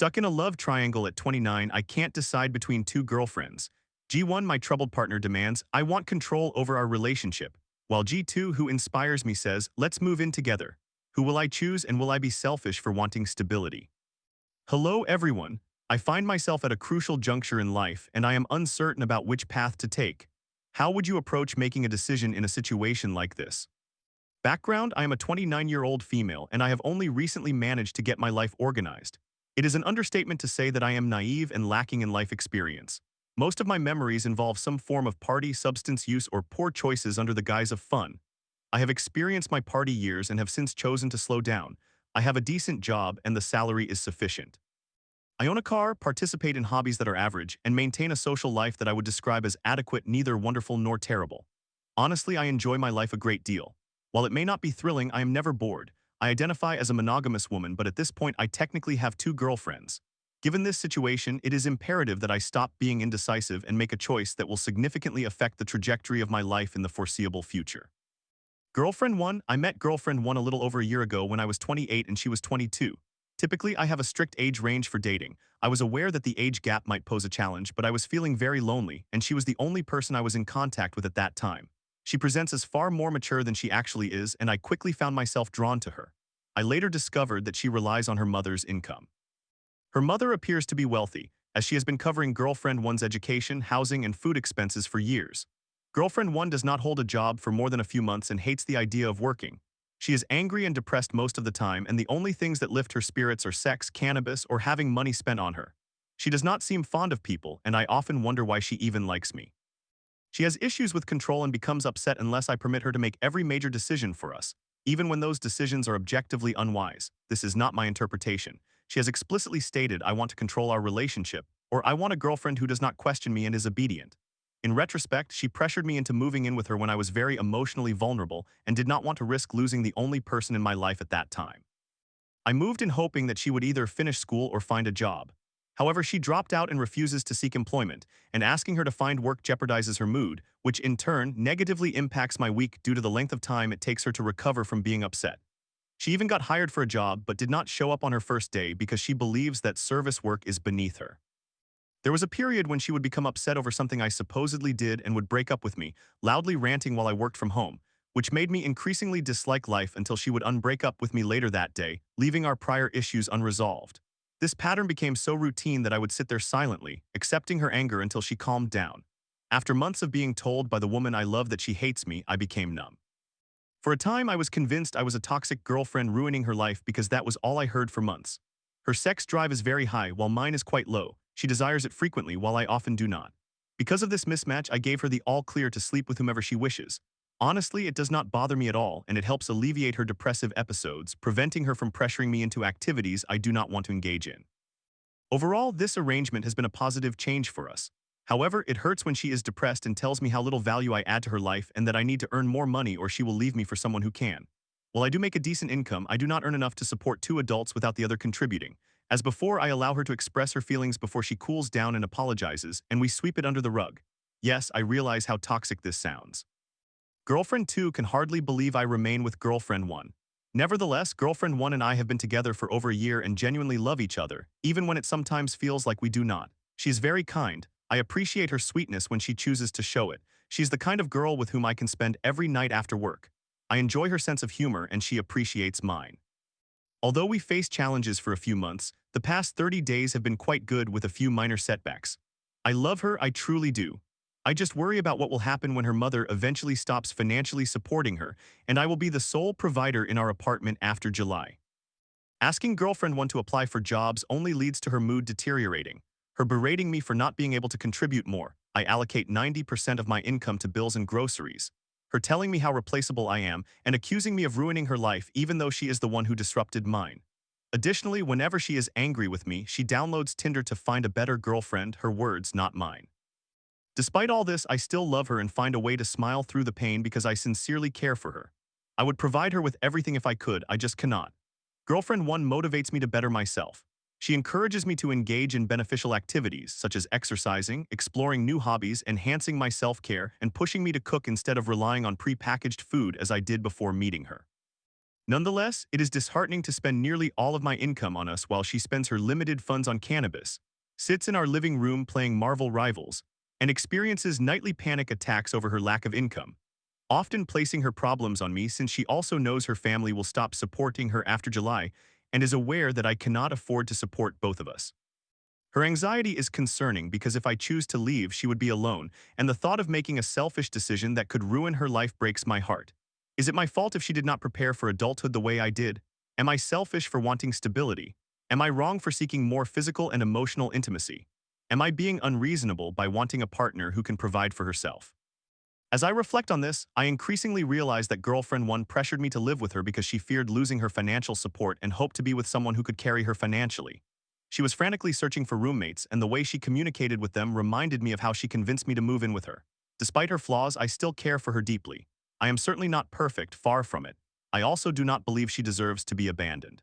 Stuck in a love triangle at 29, I can't decide between two girlfriends. G1, my troubled partner, demands, I want control over our relationship, while G2, who inspires me, says, let's move in together. Who will I choose, and will I be selfish for wanting stability? Hello everyone. I find myself at a crucial juncture in life and I am uncertain about which path to take. How would you approach making a decision in a situation like this? Background: I am a 29-year-old female and I have only recently managed to get my life organized. It is an understatement to say that I am naive and lacking in life experience. Most of my memories involve some form of party, substance use, or poor choices under the guise of fun. I have experienced my party years and have since chosen to slow down. I have a decent job and the salary is sufficient. I own a car, participate in hobbies that are average, and maintain a social life that I would describe as adequate, neither wonderful nor terrible. Honestly, I enjoy my life a great deal. While it may not be thrilling, I am never bored. I identify as a monogamous woman, but at this point I technically have two girlfriends. Given this situation, it is imperative that I stop being indecisive and make a choice that will significantly affect the trajectory of my life in the foreseeable future. Girlfriend 1: I met girlfriend 1 a little over a year ago when I was 28 and she was 22. Typically, I have a strict age range for dating. I was aware that the age gap might pose a challenge, but I was feeling very lonely, and she was the only person I was in contact with at that time. She presents as far more mature than she actually is, and I quickly found myself drawn to her. I later discovered that she relies on her mother's income. Her mother appears to be wealthy, as she has been covering girlfriend 1's education, housing, and food expenses for years. Girlfriend 1 does not hold a job for more than a few months and hates the idea of working. She is angry and depressed most of the time, and the only things that lift her spirits are sex, cannabis, or having money spent on her. She does not seem fond of people, and I often wonder why she even likes me. She has issues with control and becomes upset unless I permit her to make every major decision for us, even when those decisions are objectively unwise. This is not my interpretation. She has explicitly stated, I want to control our relationship, or I want a girlfriend who does not question me and is obedient. In retrospect, she pressured me into moving in with her when I was very emotionally vulnerable and did not want to risk losing the only person in my life at that time. I moved in hoping that she would either finish school or find a job. However, she dropped out and refuses to seek employment, and asking her to find work jeopardizes her mood, which in turn negatively impacts my week due to the length of time it takes her to recover from being upset. She even got hired for a job but did not show up on her first day because she believes that service work is beneath her. There was a period when she would become upset over something I supposedly did and would break up with me, loudly ranting while I worked from home, which made me increasingly dislike life until she would unbreak up with me later that day, leaving our prior issues unresolved. This pattern became so routine that I would sit there silently, accepting her anger until she calmed down. After months of being told by the woman I love that she hates me, I became numb. For a time, I was convinced I was a toxic girlfriend ruining her life because that was all I heard for months. Her sex drive is very high while mine is quite low. She desires it frequently while I often do not. Because of this mismatch, I gave her the all clear to sleep with whomever she wishes. Honestly, it does not bother me at all, and it helps alleviate her depressive episodes, preventing her from pressuring me into activities I do not want to engage in. Overall, this arrangement has been a positive change for us. However, it hurts when she is depressed and tells me how little value I add to her life and that I need to earn more money or she will leave me for someone who can. While I do make a decent income, I do not earn enough to support two adults without the other contributing. As before, I allow her to express her feelings before she cools down and apologizes, and we sweep it under the rug. Yes, I realize how toxic this sounds. Girlfriend 2 can hardly believe I remain with girlfriend 1. Nevertheless, girlfriend 1 and I have been together for over a year and genuinely love each other, even when it sometimes feels like we do not. She is very kind. I appreciate her sweetness when she chooses to show it. She's the kind of girl with whom I can spend every night after work. I enjoy her sense of humor and she appreciates mine. Although we faced challenges for a few months, the past 30 days have been quite good with a few minor setbacks. I love her, I truly do. I just worry about what will happen when her mother eventually stops financially supporting her, and I will be the sole provider in our apartment after July. Asking girlfriend 1 to apply for jobs only leads to her mood deteriorating. Her berating me for not being able to contribute more. I allocate 90% of my income to bills and groceries. Her telling me how replaceable I am and accusing me of ruining her life even though she is the one who disrupted mine. Additionally, whenever she is angry with me, she downloads Tinder to find a better girlfriend, her words, not mine. Despite all this, I still love her and find a way to smile through the pain because I sincerely care for her. I would provide her with everything if I could, I just cannot. Girlfriend 1 motivates me to better myself. She encourages me to engage in beneficial activities such as exercising, exploring new hobbies, enhancing my self-care, and pushing me to cook instead of relying on pre-packaged food as I did before meeting her. Nonetheless, it is disheartening to spend nearly all of my income on us while she spends her limited funds on cannabis, sits in our living room playing Marvel Rivals, and experiences nightly panic attacks over her lack of income, often placing her problems on me since she also knows her family will stop supporting her after July and is aware that I cannot afford to support both of us. Her anxiety is concerning because if I choose to leave, she would be alone, and the thought of making a selfish decision that could ruin her life breaks my heart. Is it my fault if she did not prepare for adulthood the way I did? Am I selfish for wanting stability? Am I wrong for seeking more physical and emotional intimacy? Am I being unreasonable by wanting a partner who can provide for herself? As I reflect on this, I increasingly realize that girlfriend one pressured me to live with her because she feared losing her financial support and hoped to be with someone who could carry her financially. She was frantically searching for roommates, and the way she communicated with them reminded me of how she convinced me to move in with her. Despite her flaws, I still care for her deeply. I am certainly not perfect, far from it. I also do not believe she deserves to be abandoned.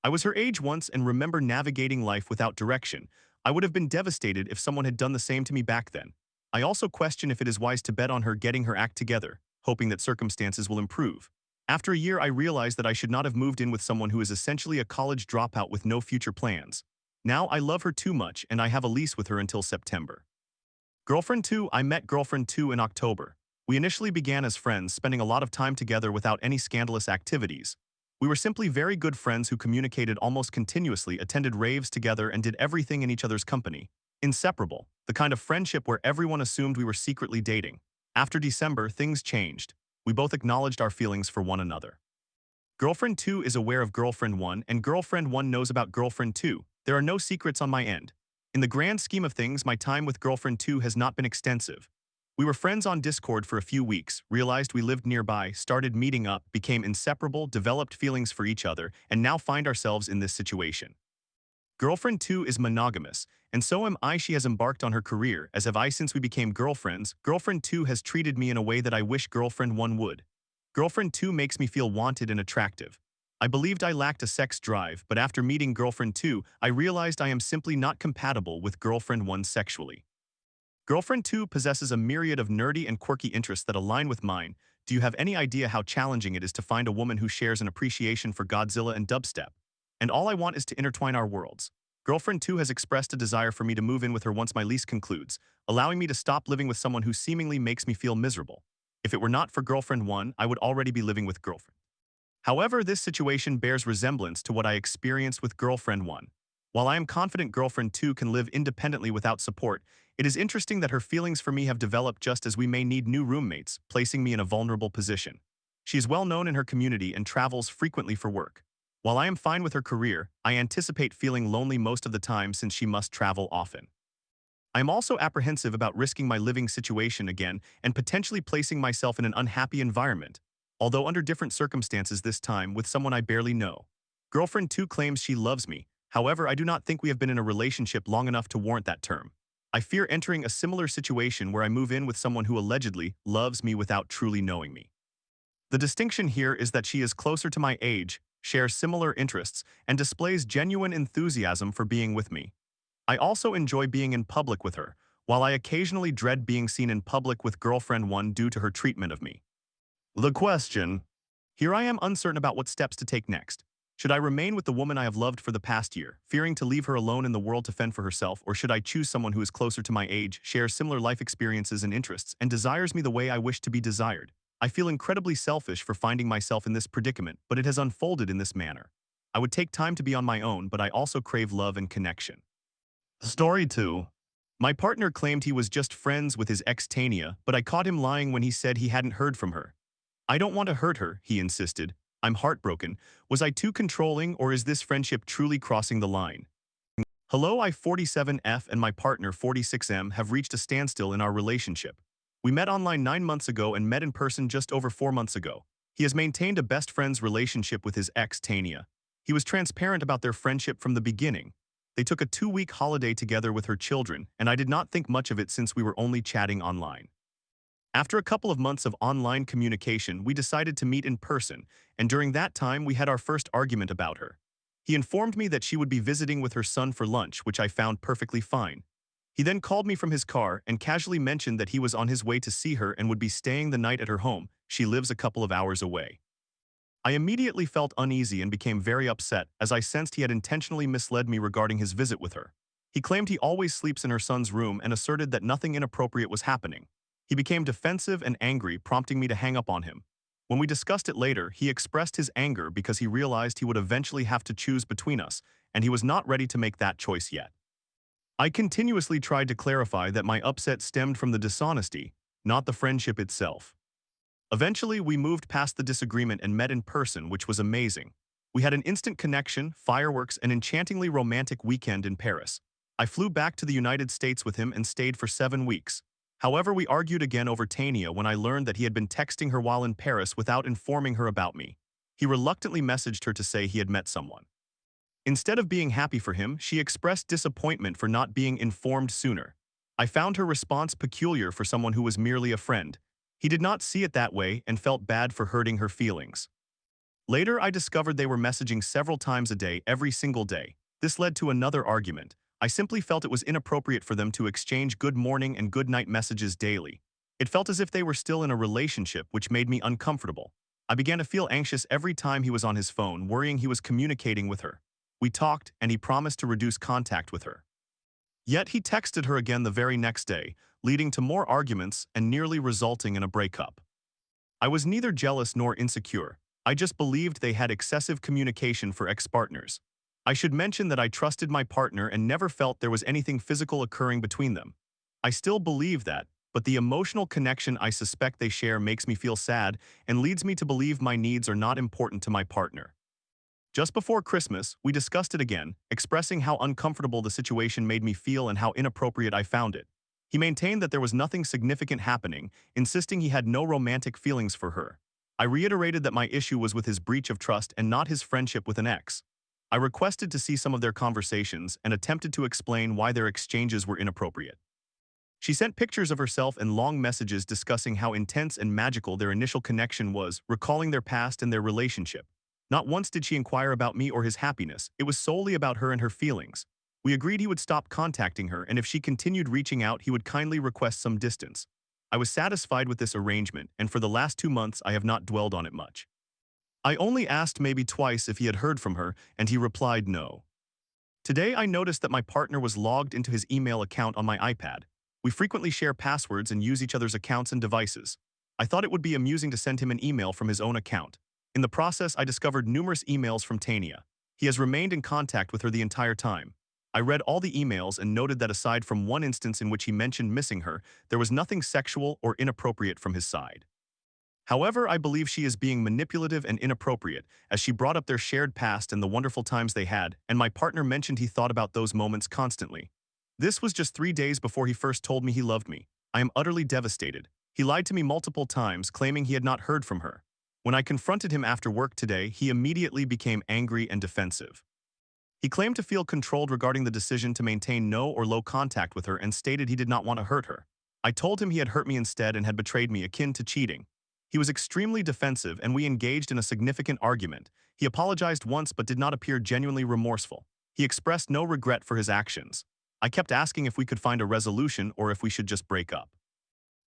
I was her age once and remember navigating life without direction. I would have been devastated if someone had done the same to me back then. I also question if it is wise to bet on her getting her act together, hoping that circumstances will improve. After a year, I realized that I should not have moved in with someone who is essentially a college dropout with no future plans. Now I love her too much and I have a lease with her until September. Girlfriend 2, I met Girlfriend 2 in October. We initially began as friends, spending a lot of time together without any scandalous activities. We were simply very good friends who communicated almost continuously, attended raves together, and did everything in each other's company. Inseparable, the kind of friendship where everyone assumed we were secretly dating. After December, things changed. We both acknowledged our feelings for one another. Girlfriend 2 is aware of Girlfriend 1, and Girlfriend 1 knows about Girlfriend 2. There are no secrets on my end. In the grand scheme of things, my time with Girlfriend 2 has not been extensive. We were friends on Discord for a few weeks, realized we lived nearby, started meeting up, became inseparable, developed feelings for each other, and now find ourselves in this situation. Girlfriend 2 is monogamous, and so am I. She has embarked on her career, as have I since we became girlfriends. Girlfriend 2 has treated me in a way that I wish Girlfriend 1 would. Girlfriend 2 makes me feel wanted and attractive. I believed I lacked a sex drive, but after meeting Girlfriend 2, I realized I am simply not compatible with Girlfriend 1 sexually. Girlfriend 2 possesses a myriad of nerdy and quirky interests that align with mine. Do you have any idea how challenging it is to find a woman who shares an appreciation for Godzilla and dubstep? And all I want is to intertwine our worlds. Girlfriend 2 has expressed a desire for me to move in with her once my lease concludes, allowing me to stop living with someone who seemingly makes me feel miserable. If it were not for Girlfriend 1, I would already be living with Girlfriend. However, this situation bears resemblance to what I experienced with Girlfriend 1. While I am confident Girlfriend 2 can live independently without support, it is interesting that her feelings for me have developed just as we may need new roommates, placing me in a vulnerable position. She is well known in her community and travels frequently for work. While I am fine with her career, I anticipate feeling lonely most of the time since she must travel often. I am also apprehensive about risking my living situation again and potentially placing myself in an unhappy environment, although under different circumstances this time with someone I barely know. Girlfriend 2 claims she loves me. However, I do not think we have been in a relationship long enough to warrant that term. I fear entering a similar situation where I move in with someone who allegedly loves me without truly knowing me. The distinction here is that she is closer to my age, shares similar interests, and displays genuine enthusiasm for being with me. I also enjoy being in public with her, while I occasionally dread being seen in public with Girlfriend 1 due to her treatment of me. The question. Here I am uncertain about what steps to take next. Should I remain with the woman I have loved for the past year, fearing to leave her alone in the world to fend for herself, or should I choose someone who is closer to my age, shares similar life experiences and interests, and desires me the way I wish to be desired? I feel incredibly selfish for finding myself in this predicament, but it has unfolded in this manner. I would take time to be on my own, but I also crave love and connection. Story 2. My partner claimed he was just friends with his ex Tania, but I caught him lying when he said he hadn't heard from her. I don't want to hurt her, he insisted. I'm heartbroken. Was I too controlling, or is this friendship truly crossing the line? Hello, I 47F and my partner 46M have reached a standstill in our relationship. We met online 9 months ago and met in person just over 4 months ago. He has maintained a best friends relationship with his ex Tania. He was transparent about their friendship from the beginning. They took a 2-week holiday together with her children, and I did not think much of it since we were only chatting online. After a couple of months of online communication, we decided to meet in person, and during that time we had our first argument about her. He informed me that she would be visiting with her son for lunch, which I found perfectly fine. He then called me from his car and casually mentioned that he was on his way to see her and would be staying the night at her home. She lives a couple of hours away. I immediately felt uneasy and became very upset as I sensed he had intentionally misled me regarding his visit with her. He claimed he always sleeps in her son's room and asserted that nothing inappropriate was happening. He became defensive and angry, prompting me to hang up on him. When we discussed it later, he expressed his anger because he realized he would eventually have to choose between us, and he was not ready to make that choice yet. I continuously tried to clarify that my upset stemmed from the dishonesty, not the friendship itself. Eventually, we moved past the disagreement and met in person, which was amazing. We had an instant connection, fireworks, and enchantingly romantic weekend in Paris. I flew back to the United States with him and stayed for 7 weeks. However, we argued again over Tania when I learned that he had been texting her while in Paris without informing her about me. He reluctantly messaged her to say he had met someone. Instead of being happy for him, she expressed disappointment for not being informed sooner. I found her response peculiar for someone who was merely a friend. He did not see it that way and felt bad for hurting her feelings. Later, I discovered they were messaging several times a day, every single day. This led to another argument. I simply felt it was inappropriate for them to exchange good morning and good night messages daily. It felt as if they were still in a relationship, which made me uncomfortable. I began to feel anxious every time he was on his phone, worrying he was communicating with her. We talked, and he promised to reduce contact with her. Yet he texted her again the very next day, leading to more arguments and nearly resulting in a breakup. I was neither jealous nor insecure. I just believed they had excessive communication for ex-partners. I should mention that I trusted my partner and never felt there was anything physical occurring between them. I still believe that, but the emotional connection I suspect they share makes me feel sad and leads me to believe my needs are not important to my partner. Just before Christmas, we discussed it again, expressing how uncomfortable the situation made me feel and how inappropriate I found it. He maintained that there was nothing significant happening, insisting he had no romantic feelings for her. I reiterated that my issue was with his breach of trust and not his friendship with an ex. I requested to see some of their conversations and attempted to explain why their exchanges were inappropriate. She sent pictures of herself and long messages discussing how intense and magical their initial connection was, recalling their past and their relationship. Not once did she inquire about me or his happiness. It was solely about her and her feelings. We agreed he would stop contacting her, and if she continued reaching out, he would kindly request some distance. I was satisfied with this arrangement, and for the last 2 months I have not dwelled on it much. I only asked maybe twice if he had heard from her, and he replied no. Today I noticed that my partner was logged into his email account on my iPad. We frequently share passwords and use each other's accounts and devices. I thought it would be amusing to send him an email from his own account. In the process, I discovered numerous emails from Tania. He has remained in contact with her the entire time. I read all the emails and noted that aside from one instance in which he mentioned missing her, there was nothing sexual or inappropriate from his side. However, I believe she is being manipulative and inappropriate, as she brought up their shared past and the wonderful times they had, and my partner mentioned he thought about those moments constantly. This was just 3 days before he first told me he loved me. I am utterly devastated. He lied to me multiple times, claiming he had not heard from her. When I confronted him after work today, he immediately became angry and defensive. He claimed to feel controlled regarding the decision to maintain no or low contact with her and stated he did not want to hurt her. I told him he had hurt me instead and had betrayed me, akin to cheating. He was extremely defensive and we engaged in a significant argument. He apologized once but did not appear genuinely remorseful. He expressed no regret for his actions. I kept asking if we could find a resolution or if we should just break up.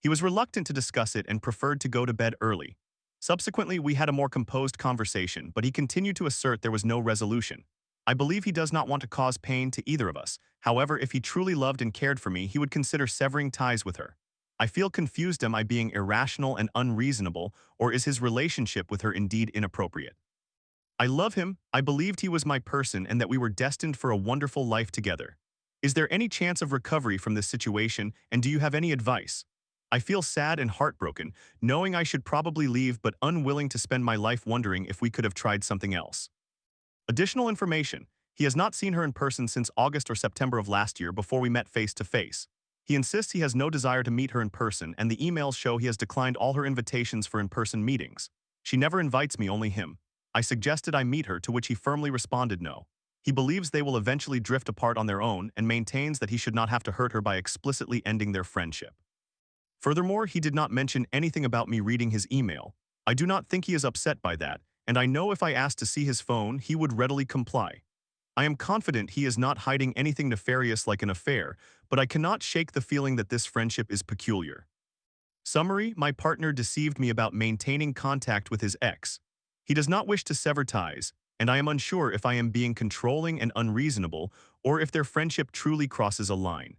He was reluctant to discuss it and preferred to go to bed early. Subsequently, we had a more composed conversation, but he continued to assert there was no resolution. I believe he does not want to cause pain to either of us. However, if he truly loved and cared for me, he would consider severing ties with her. I feel confused. Am I being irrational and unreasonable, or is his relationship with her indeed inappropriate? I love him. I believed he was my person and that we were destined for a wonderful life together. Is there any chance of recovery from this situation, and do you have any advice? I feel sad and heartbroken, knowing I should probably leave but unwilling to spend my life wondering if we could have tried something else. Additional information: he has not seen her in person since August or September of last year before we met face to face. He insists he has no desire to meet her in person, and the emails show he has declined all her invitations for in-person meetings. She never invites me, only him. I suggested I meet her, to which he firmly responded no. He believes they will eventually drift apart on their own and maintains that he should not have to hurt her by explicitly ending their friendship. Furthermore, he did not mention anything about me reading his email. I do not think he is upset by that, and I know if I asked to see his phone, he would readily comply. I am confident he is not hiding anything nefarious like an affair, but I cannot shake the feeling that this friendship is peculiar. Summary: my partner deceived me about maintaining contact with his ex. He does not wish to sever ties, and I am unsure if I am being controlling and unreasonable or if their friendship truly crosses a line.